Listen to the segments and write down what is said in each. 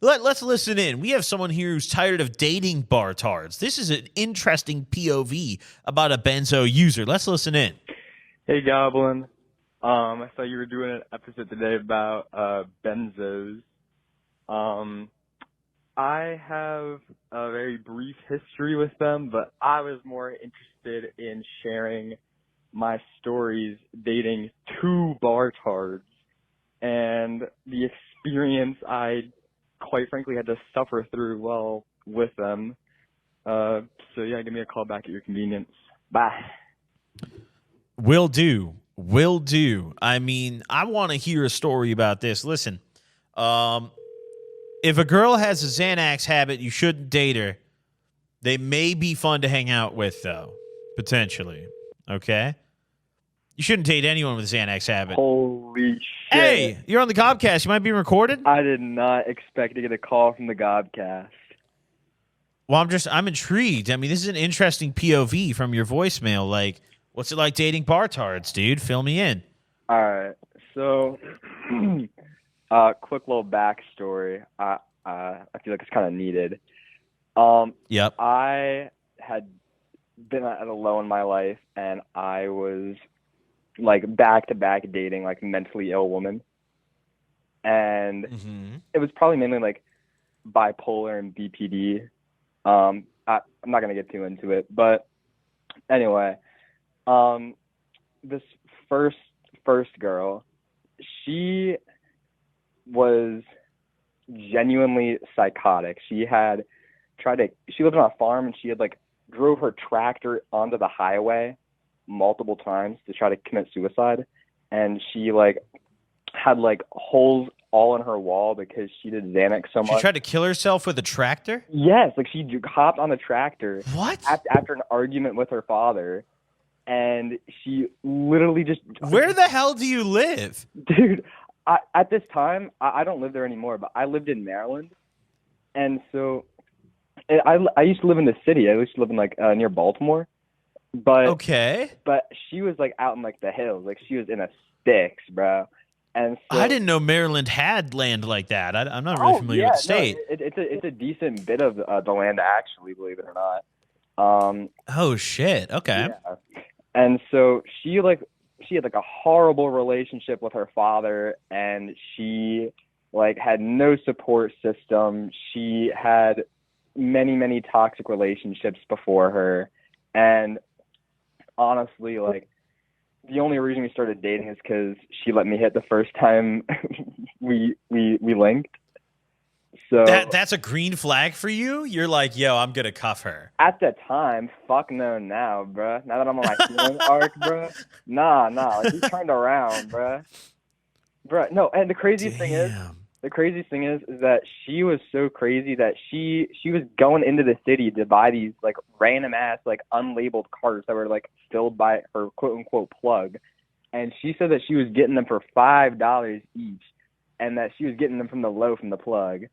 Let's listen in. We have someone here who's tired of dating bartards. This is an interesting POV about a benzo user. Let's listen in. Hey, Goblin. I saw you were doing an episode today about benzos. I have a very brief history with them, but I was more interested in sharing my stories dating two bartards and the experience I quite frankly had to suffer through while with them. So yeah, give me a call back at your convenience. Bye. Will do. Will do. I mean, I want to hear a story about this. Listen, if a girl has a Xanax habit, you shouldn't date her. They may be fun to hang out with, though, potentially. Okay? You shouldn't date anyone with a Xanax habit. Holy shit. Hey, you're on the Gobcast. You might be recorded? I did not expect to get a call from the Gobcast. Well, I'm intrigued. I mean, this is an interesting POV from your voicemail. Like, what's it like dating bartards, dude? Fill me in. All right. So, quick little backstory. I feel like it's kind of needed. Yep. I had been at a low in my life, and I was like back-to-back dating like mentally ill women. And it was probably mainly like bipolar and BPD. I'm not going to get too into it, but anyway, this first girl, she was genuinely psychotic. She lived on a farm, and she had like drove her tractor onto the highway multiple times to try to commit suicide. And she like had like holes all in her wall because she did Xanax so much. She tried to kill herself with a tractor? Yes, like she hopped on the tractor. What? After an argument with her father, and she literally just... Where the hell do you live? Dude, at this time, I don't live there anymore, but I lived in Maryland. And so I used to live in the city. I used to live in like near Baltimore. But okay. But she was like out in like the hills. Like she was in a sticks, bro. And so, I didn't know Maryland had land like that. I'm not really familiar with the state. No, it's a decent bit of the land, actually, believe it or not. Oh shit. Okay. Yeah. And so she had like a horrible relationship with her father, and she like had no support system. She had many toxic relationships before her, and honestly, like, the only reason we started dating is because she let me hit the first time we linked. So that's a green flag for you? You're like, yo, I'm gonna cuff her. At the time, fuck no now, bruh. Now that I'm on my healing arc, bruh. Nah. Like, he turned around, bruh. Bruh, no, and the craziest thing is that she was so crazy that she was going into the city to buy these like random ass like unlabeled carts that were like filled by her quote unquote plug, and she said that she was getting them for $5 each, and that she was getting them from the plug.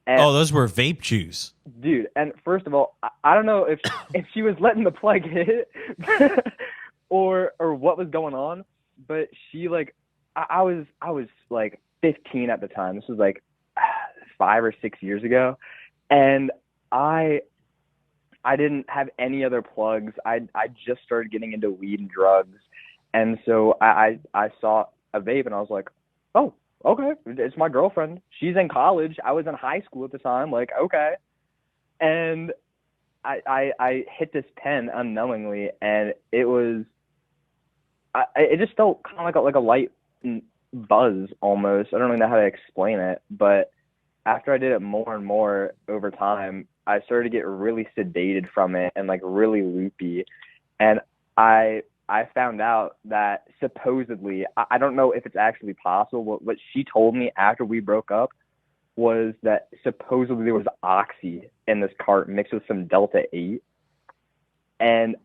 And, those were vape juice, dude. And first of all, I don't know if she was letting the plug hit or what was going on, but she like I was like 15 at the time. This was like 5 or 6 years ago, and I didn't have any other plugs. I just started getting into weed and drugs, and so I saw a vape, and I was like, oh, okay, it's my girlfriend. She's in college. I was in high school at the time. Like, okay, and I hit this pen unknowingly, and it just felt kind of like a light buzz almost. I don't really know how to explain it, but after I did it more and more over time, I started to get really sedated from it and like really loopy. And I found out that supposedly, I don't know if it's actually possible, but what she told me after we broke up was that supposedly there was oxy in this cart mixed with some Delta 8. And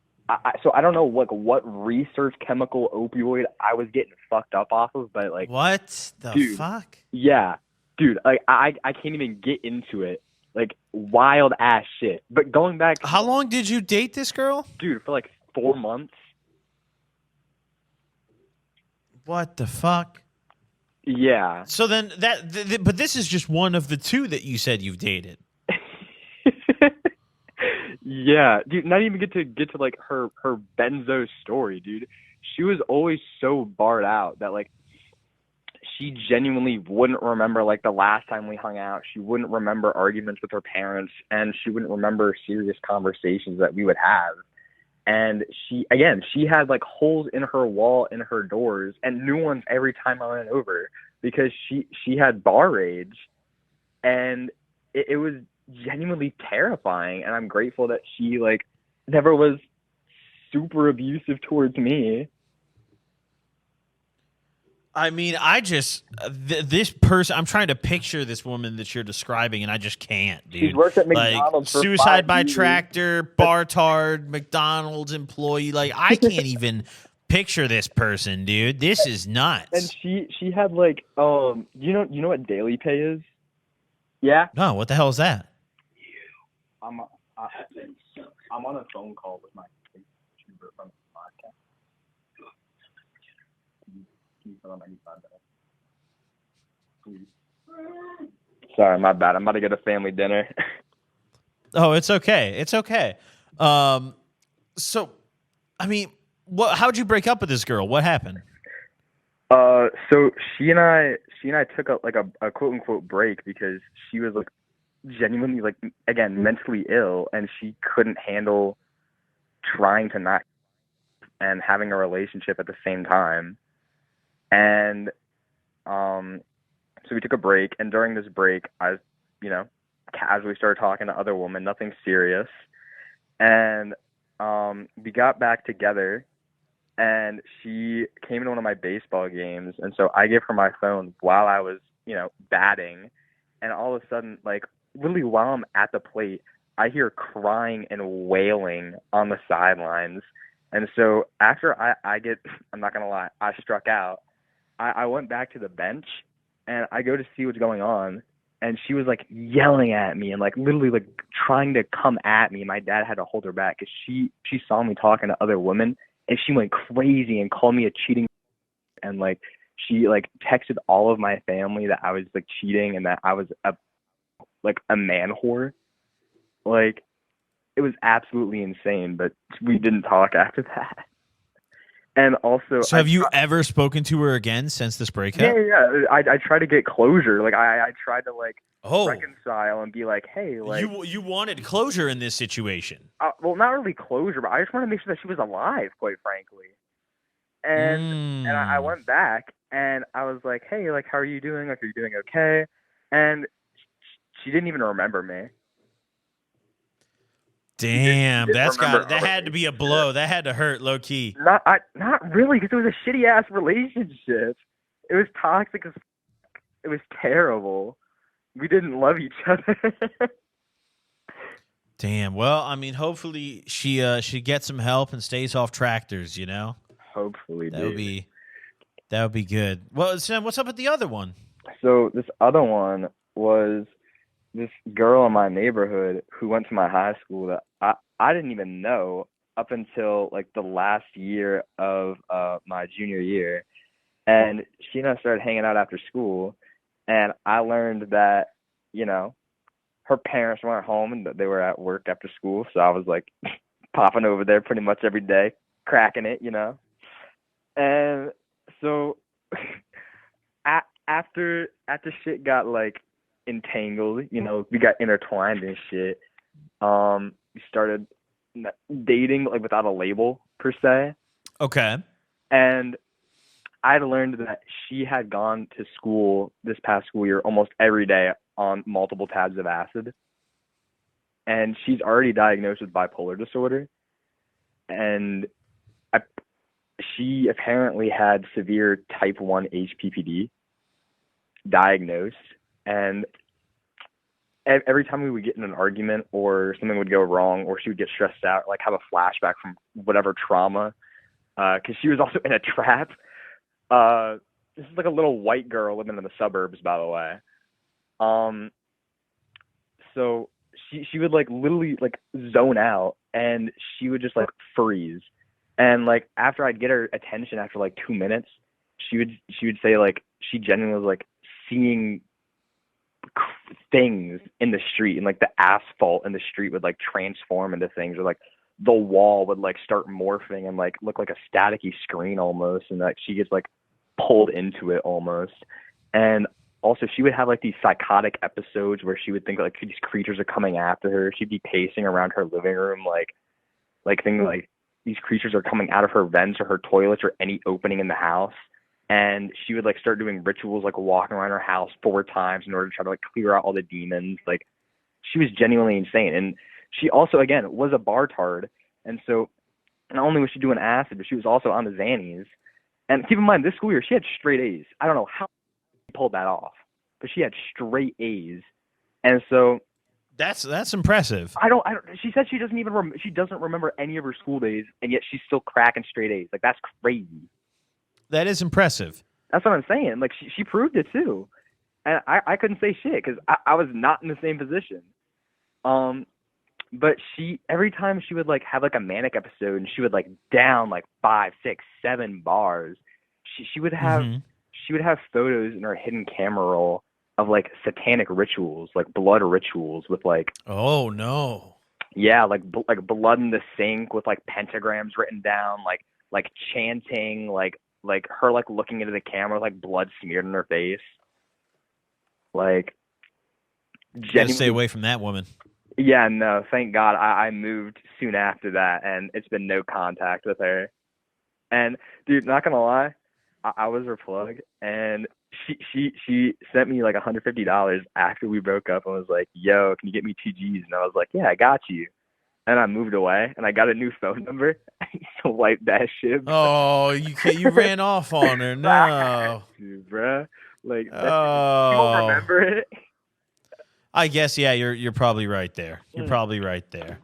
so I don't know like what research chemical opioid I was getting fucked up off of, but like, what the fuck? Yeah, dude, like I can't even get into it. Like wild ass shit. But going back, how long did you date this girl? Dude, for like 4 months. What the fuck? Yeah. So then but this is just one of the two that you said you've dated. Yeah, dude, not even get to like her benzo story, dude. She was always so barred out that like she genuinely wouldn't remember like the last time we hung out. She wouldn't remember arguments with her parents, and she wouldn't remember serious conversations that we would have. And she had like holes in her wall in her doors and new ones every time I went over because she had bar rage, and it was genuinely terrifying. And I'm grateful that she like never was super abusive towards me. I mean, I just this person. I'm trying to picture this woman that you're describing, and I just can't, dude. She's worked at Like McDonald's for suicide 5 by years. tractor, Bartard, McDonald's employee. Like I can't even picture this person, dude. This is nuts. And she had like you know what daily pay is? Yeah. No, what the hell is that? I'm on a phone call with my YouTuber from the podcast. Can you tell him I need 5 minutes? Please. Sorry, my bad. I'm about to get a family dinner. Oh, it's okay. It's okay. So, I mean, how'd you break up with this girl? What happened? So she and I took a quote unquote break because she was like genuinely like again mentally ill, and she couldn't handle trying to not and having a relationship at the same time. And so we took a break, and during this break I casually started talking to other women, nothing serious. And we got back together, and she came to one of my baseball games, and so I gave her my phone while I was batting. And all of a sudden, like literally while I'm at the plate, I hear crying and wailing on the sidelines. And so after I'm not gonna lie, I struck out. I went back to the bench, and I go to see what's going on, and she was like yelling at me and like literally like trying to come at me. My dad had to hold her back because she saw me talking to other women, and she went crazy and called me a cheating, and like she like texted all of my family that I was like cheating and that I was a man whore. Like it was absolutely insane, but we didn't talk after that. And also, so have you ever spoken to her again since this breakup? Yeah. I tried to get closure. Like I tried to like reconcile and be like, hey, like you wanted closure in this situation. Well, not really closure, but I just wanted to make sure that she was alive, quite frankly. And I went back and I was like, hey, like how are you doing? Like, are you doing okay? And she didn't even remember me. Damn, that had to be a blow. That had to hurt, low key. Not really, because it was a shitty ass relationship. It was toxic as fuck. It was terrible. We didn't love each other. Damn. Well, I mean, hopefully she gets some help and stays off tractors. Hopefully, that would be good. Well, Sam, what's up with the other one? So this other one was this girl in my neighborhood who went to my high school that I didn't even know up until like the last year of my junior year. And she and I started hanging out after school, and I learned that, her parents weren't home and that they were at work after school. So I was like popping over there pretty much every day, cracking it, And so after shit got like entangled, we got intertwined and shit. We started dating like without a label per se. Okay. And I had learned that she had gone to school this past school year almost every day on multiple tabs of acid. And she's already diagnosed with bipolar disorder. And she apparently had severe type 1 HPPD diagnosed. And every time we would get in an argument or something would go wrong or she would get stressed out, like have a flashback from whatever trauma, because she was also in a trap. This is like a little white girl living in the suburbs, by the way. So she would like literally like zone out, and she would just like freeze. And like after I'd get her attention after like 2 minutes, she would say like, she genuinely was like seeing things in the street, and like the asphalt in the street would like transform into things, or like the wall would like start morphing and like look like a staticky screen almost, and like she gets like pulled into it almost. And also she would have like these psychotic episodes where she would think like these creatures are coming after her. She'd be pacing around her living room like thinking like these creatures are coming out of her vents or her toilets or any opening in the house. And she would like start doing rituals, like walking around her house 4 times in order to try to like clear out all the demons. Like she was genuinely insane. And she also, again, was a bartard. And so not only was she doing acid, but she was also on the Xannies. And keep in mind, this school year, she had straight A's. I don't know how she pulled that off, but she had straight A's. And so That's impressive. I don't. She said she doesn't even. She doesn't remember any of her school days, and yet she's still cracking straight A's. Like that's crazy. That is impressive. That's what I'm saying. Like she proved it too, and I couldn't say shit because I was not in the same position. But she, every time she would like have like a manic episode and she would like down like 5, 6, 7 bars, she would have she would have photos in her hidden camera roll of like satanic rituals, like blood rituals with like, oh no, yeah, like blood in the sink with like pentagrams written down, like chanting, like her like looking into the camera, like blood smeared in her face. Like, you gotta stay away from that woman. Yeah, no, thank God I moved soon after that, and it's been no contact with her. And dude, not gonna lie, I was her plug, and she sent me like $150 after we broke up and was like, yo, can you get me 2 G's? And I was like, yeah, I got you. And I moved away, and I got a new phone number. I used to wipe that shit. Oh, you ran off on her. No. Dude, bro. Like, you oh, don't remember it? I guess, yeah, you're probably right there. You're probably right there.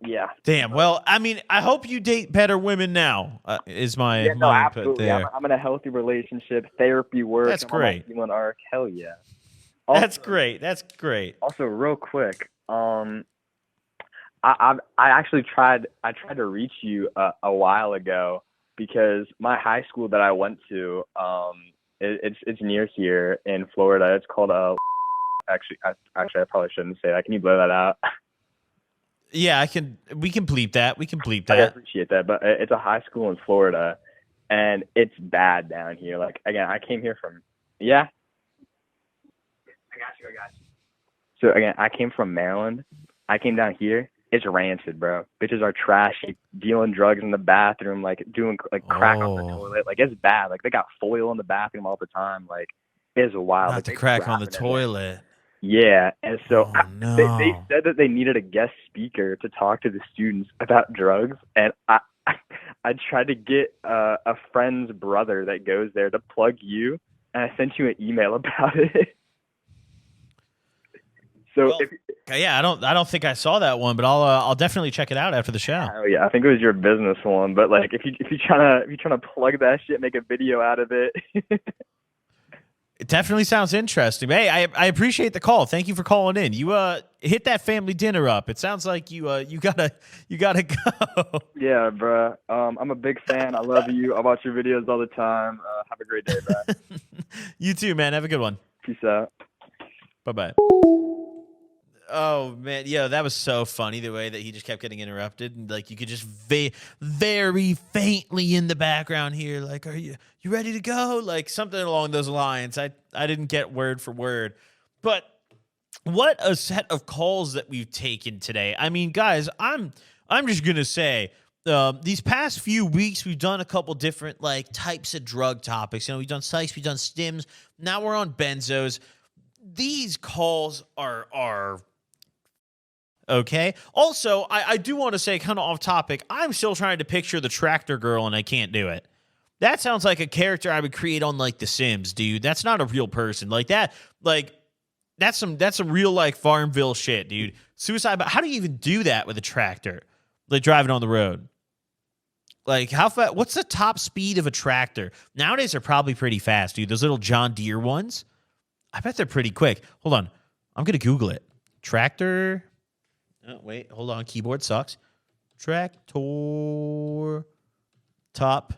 Yeah. Damn. Well, I mean, I hope you date better women now. Is my input absolutely. there? I'm in a healthy relationship. Therapy work. That's great. I'm on my arc. Hell yeah. Also, That's great. That's great. Also, real quick, I actually tried to reach you a while ago because my high school that I went to, it's near here in Florida. It's called Actually, I probably shouldn't say that. Can you blow that out? Yeah, I can. We can bleep that. I appreciate that, but it's a high school in Florida, and it's bad down here. Like, again, I came here from. Yeah. I got you. So again, I came from Maryland. I came down here. It's rancid, bro. Bitches are trashy, dealing drugs in the bathroom, like doing like crack on the toilet. Like it's bad. Like they got foil in the bathroom all the time. Like it's wild. Not like, to crack on the toilet. Yeah, and so no. they said that they needed a guest speaker to talk to the students about drugs, and I tried to get a friend's brother that goes there to plug you, and I sent you an email about it. So well, yeah, I don't think I saw that one, but I'll definitely check it out after the show. Oh yeah, I think it was your business one, but like if you trying to plug that shit, make a video out of it. It definitely sounds interesting. Hey, I appreciate the call. Thank you for calling in. You hit that family dinner up. It sounds like you gotta go. Yeah, bro. I'm a big fan. I love you. I watch your videos all the time. Have a great day, bro. You too, man. Have a good one. Peace out. Bye-bye. Oh man, yeah, that was so funny the way that he just kept getting interrupted, and like you could just very faintly in the background hear like, "Are you ready to go?" Like something along those lines. I didn't get word for word, but what a set of calls that we've taken today. I mean, guys, I'm just gonna say these past few weeks we've done a couple different like types of drug topics. You know, we've done psychs, we've done stims. Now we're on benzos. These calls are. Okay. Also, I do want to say, kind of off topic, I'm still trying to picture the tractor girl and I can't do it. That sounds like a character I would create on like The Sims, dude. That's not a real person. Like that, like that's some real like Farmville shit, dude. Suicide, but how do you even do that with a tractor? Like driving on the road? Like how fast? What's the top speed of a tractor? Nowadays they're probably pretty fast, dude. Those little John Deere ones, I bet they're pretty quick. Hold on. I'm gonna Google it. Tractor. Oh, wait, hold on. Keyboard sucks. Tractor top.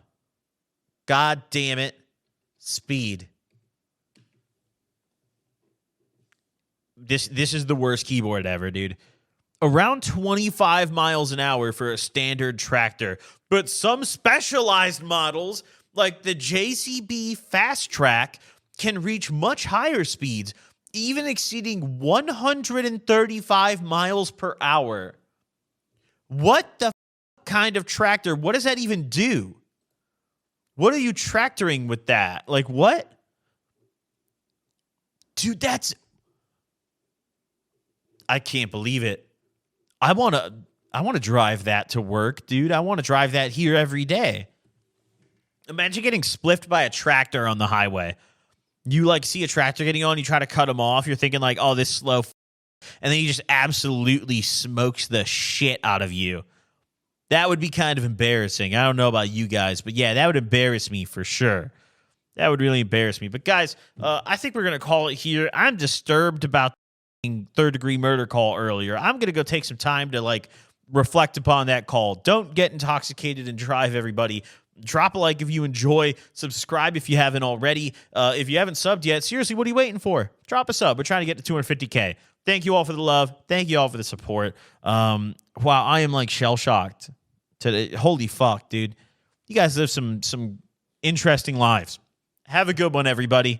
God damn it. Speed. this is the worst keyboard ever, dude. Around 25 miles an hour for a standard tractor, but some specialized models like the JCB Fast Track can reach much higher speeds, even exceeding 135 miles per hour. What the kind of tractor? What does that even do? What are you tractoring with that? Like, what? Dude, I can't believe it. I want to drive that to work, dude. I want to drive that here every day. Imagine getting spliffed by a tractor on the highway. You like see a tractor getting on, you try to cut him off. You're thinking like, oh, this slow, and then he just absolutely smokes the shit out of you. That would be kind of embarrassing. I don't know about you guys, but yeah, that would embarrass me for sure. That would really embarrass me. But guys, I think we're going to call it here. I'm disturbed about the third-degree murder call earlier. I'm going to go take some time to like reflect upon that call. Don't get intoxicated and drive, everybody. Drop a like if you enjoy. Subscribe if you haven't already. If you haven't subbed yet, seriously, what are you waiting for? Drop a sub. We're trying to get to 250K. Thank you all for the love. Thank you all for the support. Wow, I am like shell-shocked today. Holy fuck, dude. You guys live some interesting lives. Have a good one, everybody.